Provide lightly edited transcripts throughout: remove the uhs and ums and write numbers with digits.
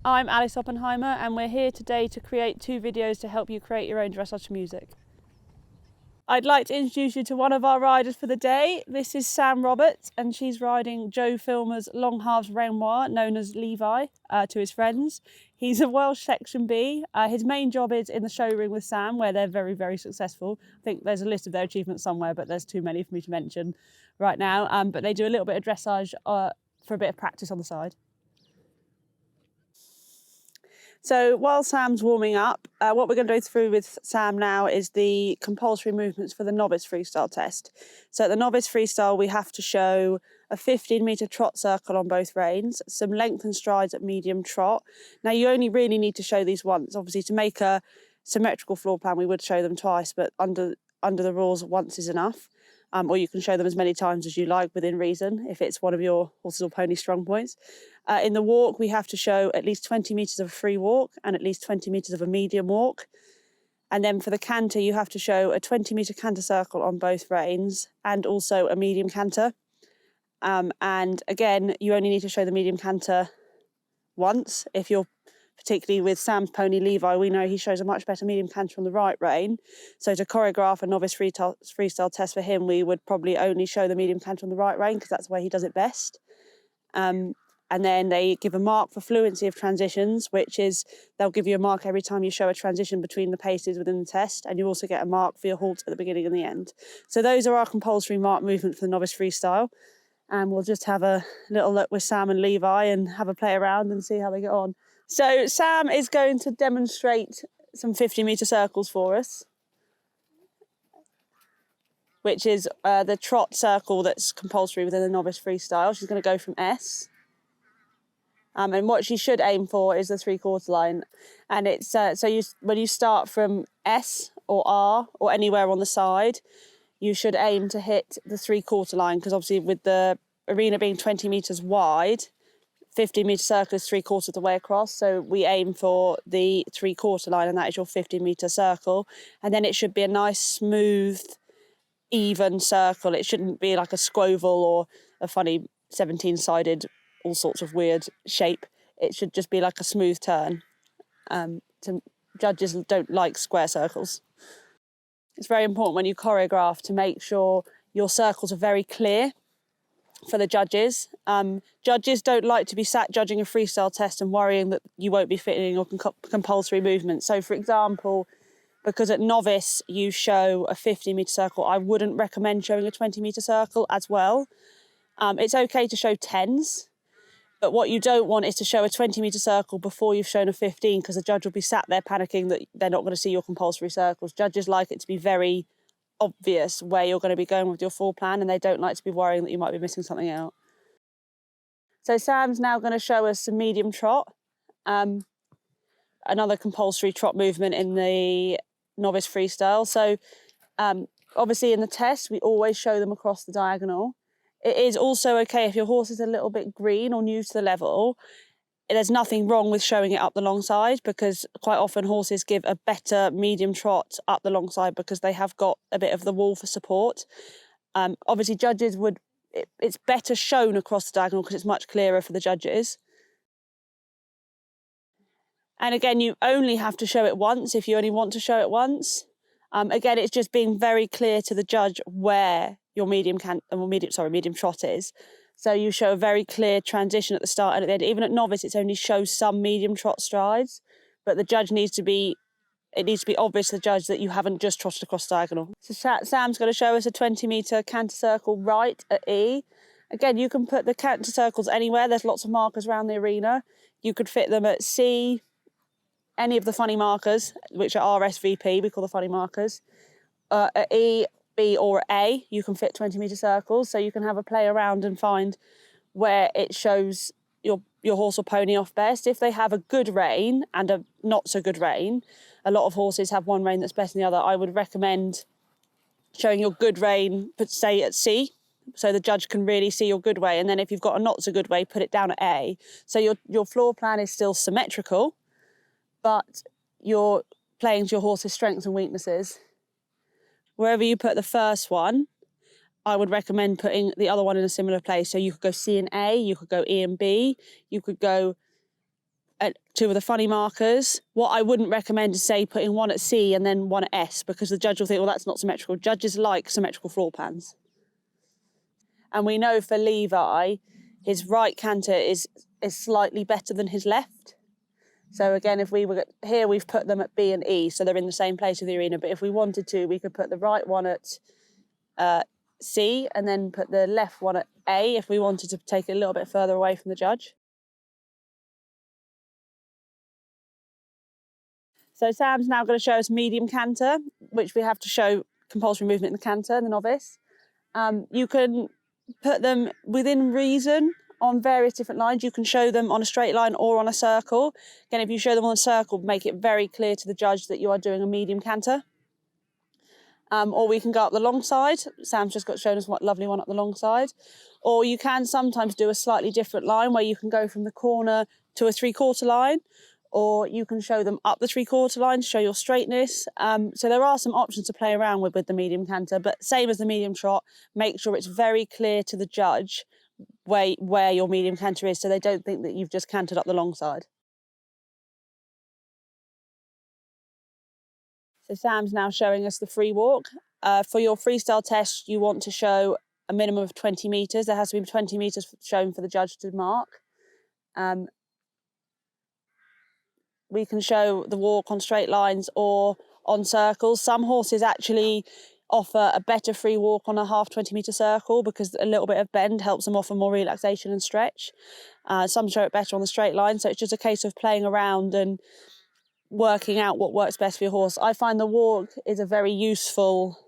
I'm Alice Oppenheimer and we're here today to create 2 videos to help you create your own dressage music. I'd like to introduce you to one of our riders for the day. This is Sam Roberts and she's riding Joe Filmer's Long Halves Renoir, known as Levi, to his friends. He's a Welsh Section B. His main job is in the showroom with Sam, where they're very, very successful. I think there's a list of their achievements somewhere, but there's too many for me to mention right now. But they do a little bit of dressage for a bit of practice on the side. So while Sam's warming up, what we're going to go through with Sam now is the compulsory movements for the novice freestyle test. So at the novice freestyle, we have to show a 15-metre trot circle on both reins, some lengthened strides at medium trot. Now you only really need to show these once. Obviously to make a symmetrical floor plan, we would show them twice, but under the rules, once is enough. Or you can show them as many times as you like within reason, if it's one of your horses or pony strong points. In the walk, we have to show at least 20 metres of a free walk and at least 20 metres of a medium walk. And then for the canter, you have to show a 20-metre canter circle on both reins and also a medium canter. And again, you only need to show the medium canter once. If you're particularly with Sam's pony Levi, we know he shows a much better medium canter on the right rein. So to choreograph a novice freestyle test for him, we would probably only show the medium canter on the right rein because that's where he does it best. And then they give a mark for fluency of transitions, which is they'll give you a mark every time you show a transition between the paces within the test, and you also get a mark for your halt at the beginning and the end. So those are our compulsory mark movements for the novice freestyle. And we'll just have a little look with Sam and Levi and have a play around and see how they get on. So Sam is going to demonstrate some 50-metre circles for us, which is the trot circle that's compulsory within the novice freestyle. She's going to go from S. And what she should aim for is the 3/4 line. And it's when you start from S or R or anywhere on the side, you should aim to hit the 3/4 line, because obviously with the arena being 20 metres wide, 50-metre circle is 3/4 of the way across. So we aim for the 3/4 line, and that is your 50-metre circle. And then it should be a nice, smooth, even circle. It shouldn't be like a squoval or a funny 17-sided, all sorts of weird shape. It should just be like a smooth turn. Judges don't like square circles. It's very important when you choreograph to make sure your circles are very clear for the judges. Judges don't like to be sat judging a freestyle test and worrying that you won't be fitting your compulsory movement. So for example, because at novice you show a 50-metre circle, I wouldn't recommend showing a 20-metre circle as well. It's okay to show 10s, but what you don't want is to show a 20-metre circle before you've shown a 15, because the judge will be sat there panicking that they're not going to see your compulsory circles. Judges like it to be very obvious where you're going to be going with your full plan, and they don't like to be worrying that you might be missing something out. So Sam's now going to show us some medium trot, another compulsory trot movement in the novice freestyle. So obviously in the test, we always show them across the diagonal. It is also okay if your horse is a little bit green or new to the level. There's nothing wrong with showing it up the long side, because quite often horses give a better medium trot up the long side because they have got a bit of the wall for support. Obviously judges it's better shown across the diagonal because it's much clearer for the judges. And again, you only have to show it once if you only want to show it once. Again, it's just being very clear to the judge where your medium trot is. So you show a very clear transition at the start and at the end. Even at novice, it's only shows some medium trot strides, but the judge needs to be obvious to the judge that you haven't just trotted across diagonal. So Sam's going to show us a 20-metre canter circle right at E. Again, you can put the canter circles anywhere. There's lots of markers around the arena. You could fit them at C, any of the funny markers, which are RSVP, we call the funny markers. At E, B or A, you can fit 20-metre circles, so you can have a play around and find where it shows your horse or pony off best. If they have a good rein and a not so good rein, a lot of horses have one rein that's better than the other. I would recommend showing your good rein, but say at C, so the judge can really see your good way. And then if you've got a not so good way, put it down at A. So your floor plan is still symmetrical, but you're playing to your horse's strengths and weaknesses. Wherever you put the first one, I would recommend putting the other one in a similar place. So you could go C and A, you could go E and B, you could go two of the funny markers. What I wouldn't recommend is, say, putting one at C and then one at S, because the judge will think, well, that's not symmetrical. Judges like symmetrical floor plans. And we know for Levi, his right canter is slightly better than his left. So again, if we were here, we've put them at B and E, so they're in the same place of the arena. But if we wanted to, we could put the right one at C and then put the left one at A if we wanted to take it a little bit further away from the judge. So Sam's now going to show us medium canter, which we have to show compulsory movement in the canter and the novice. You can put them within reason on various different lines. You can show them on a straight line or on a circle. Again, if you show them on a circle, make it very clear to the judge that you are doing a medium canter. Or we can go up the long side. Sam's just got shown us what lovely one up the long side. Or you can sometimes do a slightly different line where you can go from the corner to a 3/4 line, or you can show them up the 3/4 line to show your straightness. So there are some options to play around with the medium canter, but same as the medium trot, make sure it's very clear to the judge where your medium canter is, so they don't think that you've just cantered up the long side. So Sam's now showing us the free walk. For your freestyle test, you want to show a minimum of 20 metres. There has to be 20 metres shown for the judge to mark. We can show the walk on straight lines or on circles. Some horses actually offer a better free walk on a half 20-metre circle because a little bit of bend helps them offer more relaxation and stretch. Some show it better on the straight line, so it's just a case of playing around and working out what works best for your horse. I find the walk is a very useful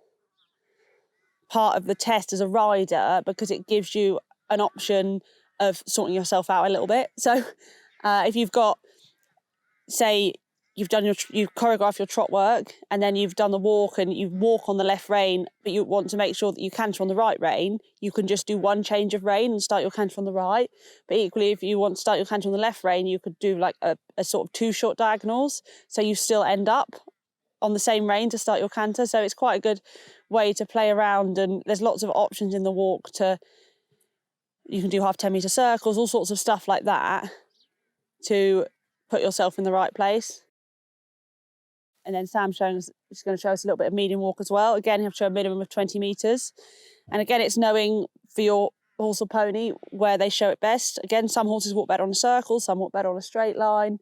part of the test as a rider because it gives you an option of sorting yourself out a little bit. So if you've got, say, you've choreographed your trot work and then you've done the walk and you walk on the left rein, but you want to make sure that you canter on the right rein, you can just do one change of rein and start your canter on the right. But equally, if you want to start your canter on the left rein, you could do like a sort of 2 short diagonals, so you still end up on the same rein to start your canter. So it's quite a good way to play around, and there's lots of options in the walk. You can do half 10-metre circles, all sorts of stuff like that to put yourself in the right place. And then Sam's going to show us a little bit of medium walk as well. Again, you have to show a minimum of 20 metres. And again, it's knowing for your horse or pony where they show it best. Again, some horses walk better on a circle, some walk better on a straight line.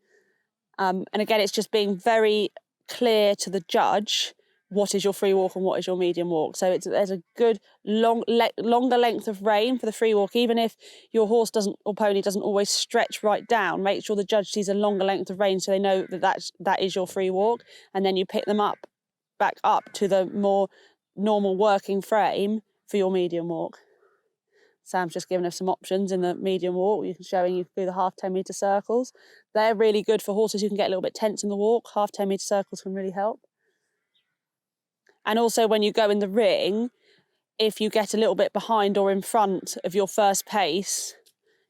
And again, it's just being very clear to the judge what is your free walk and what is your medium walk. So there's a good longer length of rein for the free walk. Even if your horse or pony doesn't always stretch right down, make sure the judge sees a longer length of rein so they know that is your free walk. And then you pick them back up to the more normal working frame for your medium walk. Sam's just given us some options in the medium walk. Showing you can do the half 10-metre circles. They're really good for horses who can get a little bit tense in the walk. Half 10-metre circles can really help. And also when you go in the ring, if you get a little bit behind or in front of your first pace,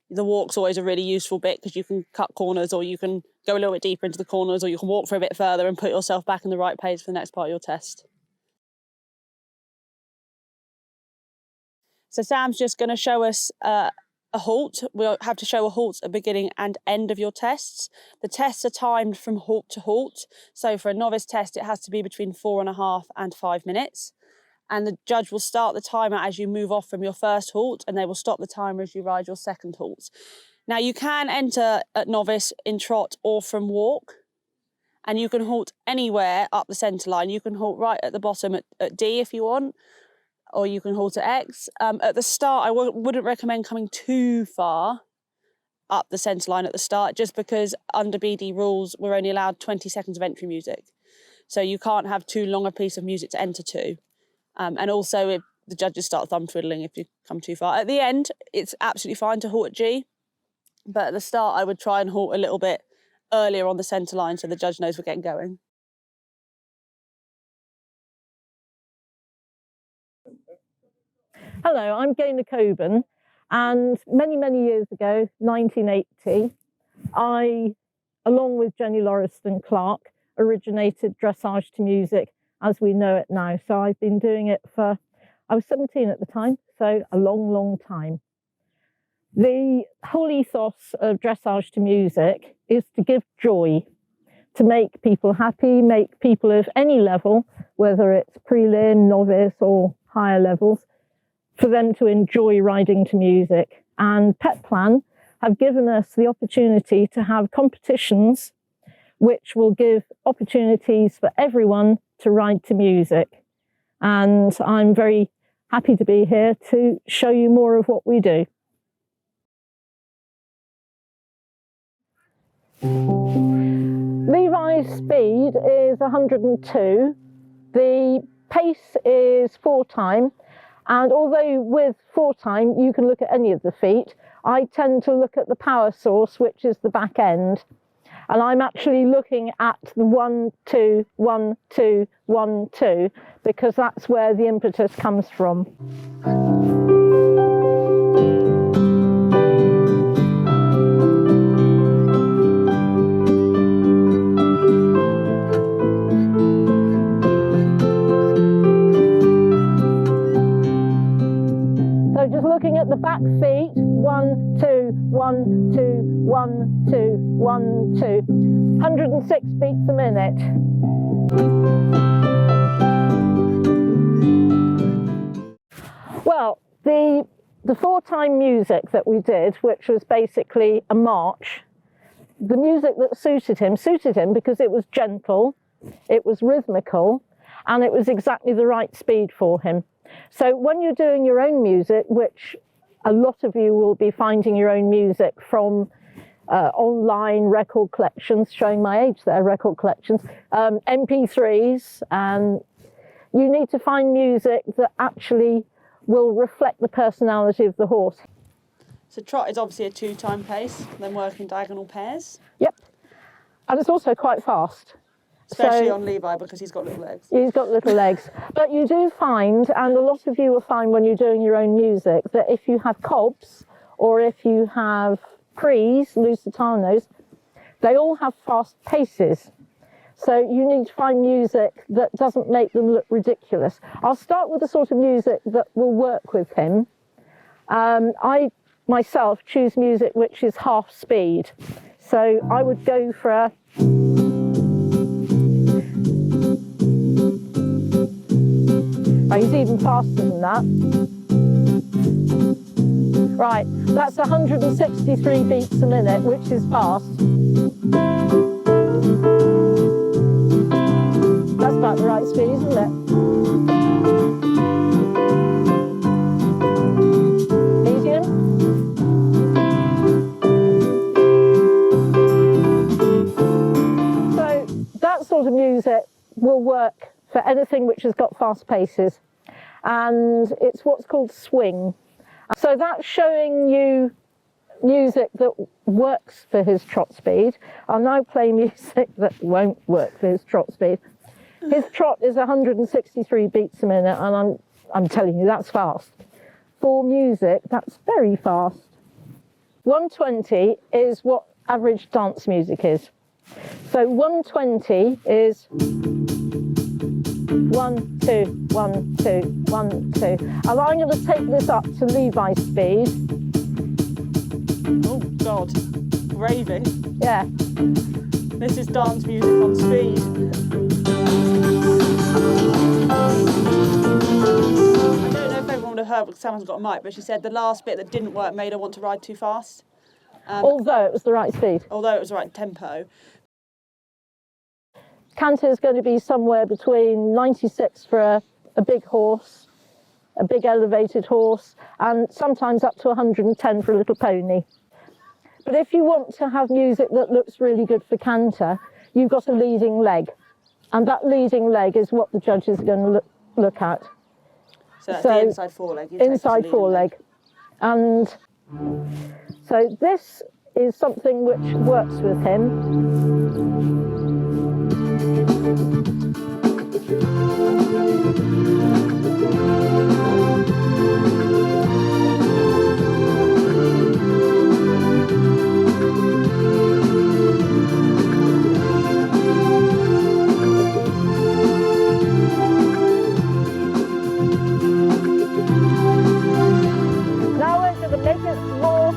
the walk's always a really useful bit because you can cut corners, or you can go a little bit deeper into the corners, or you can walk for a bit further and put yourself back in the right pace for the next part of your test. So Sam's just going to show us a halt. We'll have to show a halt at the beginning and end of your tests. The tests are timed from halt to halt. So for a novice test, it has to be between 4.5 and 5 minutes. And the judge will start the timer as you move off from your first halt, and they will stop the timer as you ride your second halt. Now, you can enter at novice in trot or from walk, and you can halt anywhere up the centre line. You can halt right at the bottom at D if you want, or you can halt at X. At the start, I wouldn't recommend coming too far up the centre line at the start, just because under BD rules, we're only allowed 20 seconds of entry music. So you can't have too long a piece of music to enter to. And also, the judges start thumb twiddling if you come too far. At the end, it's absolutely fine to halt at G. But at the start, I would try and halt a little bit earlier on the centre line so the judge knows we're getting going. Hello, I'm Gaynor, and many years ago, 1980, I, along with Jenny Lauriston Clark, originated dressage to music as we know it now. So I've been doing it I was 17 at the time, so a long time. The whole ethos of dressage to music is to give joy, to make people happy, make people of any level, whether it's prelim, novice or higher levels, for them to enjoy riding to music. And Petplan have given us the opportunity to have competitions which will give opportunities for everyone to ride to music. And I'm very happy to be here to show you more of what we do. Levi's speed is 102. The pace is 4 time. And although with 4 time, you can look at any of the feet, I tend to look at the power source, which is the back end. And I'm actually looking at the 1, 2, 1, 2, 1, 2, because that's where the impetus comes from. So just looking at the back feet, 1, 2, 1, 2, 1, 2, 1, 2, 106 beats a minute. Well, the 4-time music that we did, which was basically a march, the music that suited him because it was gentle, it was rhythmical, and it was exactly the right speed for him. So when you're doing your own music, which a lot of you will be finding your own music from online record collections, showing my age there, record collections, MP3s, and you need to find music that actually will reflect the personality of the horse. So trot is obviously a 2-time pace, then working diagonal pairs. Yep, and it's also quite fast. Especially on Levi because he's got little legs. He's got little legs. But you do find, and a lot of you will find when you're doing your own music, that if you have cobs or if you have prees, Lusitanos, they all have fast paces. So you need to find music that doesn't make them look ridiculous. I'll start with the sort of music that will work with him. I myself choose music which is half speed. So I would go for a... He's even faster than that. Right, that's 163 beats a minute, which is fast. That's about the right speed, isn't it? Medium. So that sort of music will work for anything which has got fast paces, and it's what's called swing. So that's showing you music that works for his trot speed. I'll now play music that won't work for his trot speed. His trot is 163 beats a minute, and I'm telling you, that's fast. For music, that's very fast. 120 is what average dance music is. So 120 is 1, 2, 1, 2, 1, 2. And I'm going to take this up to Levi's speed. Oh God, raving. Yeah. This is dance music on speed. I don't know if everyone would have heard because Sam has got a mic, but she said the last bit that didn't work made her want to ride too fast. Although it was the right speed. Although it was the right tempo. Canter is going to be somewhere between 96 for a big horse, a big elevated horse, and sometimes up to 110 for a little pony. But if you want to have music that looks really good for canter, you've got a leading leg. And that leading leg is what the judges are going to look at. So that's the inside foreleg. Inside foreleg. And so this is something which works with him. Now we're going to make it more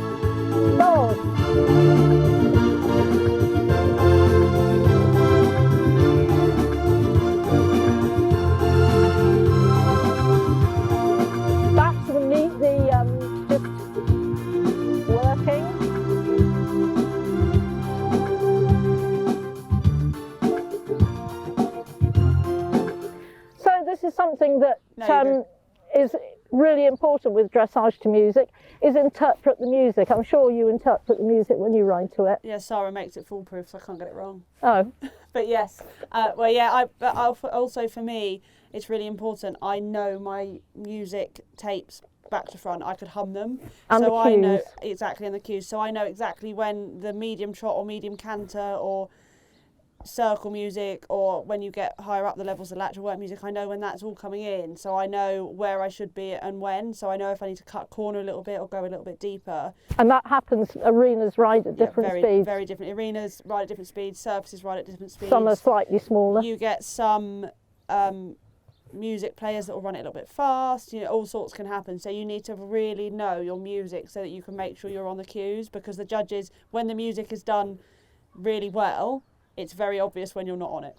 something that No, you're is really important with dressage to music is interpret the music. I'm sure you interpret the music when you ride to it. Yeah, Sarah makes it foolproof, so I can't get it wrong. Oh, But yes, well, yeah. But also for me, it's really important. I know my music tapes back to front. I could hum them, and so the I know cues. exactly in the cues. So I know exactly when the medium trot or medium canter or circle music, or when you get higher up the levels, the lateral work music, I know when that's all coming in, so I know where I should be and when, so I know if I need to cut corner a little bit or go a little bit deeper. And that happens, arenas ride at different speeds. Very different. Arenas ride at different speeds, surfaces ride at different speeds. Some are slightly smaller. You get some music players that will run it a little bit fast, all sorts can happen, so you need to really know your music so that you can make sure you're on the cues, because the judges, when the music is done really well, it's very obvious when you're not on it.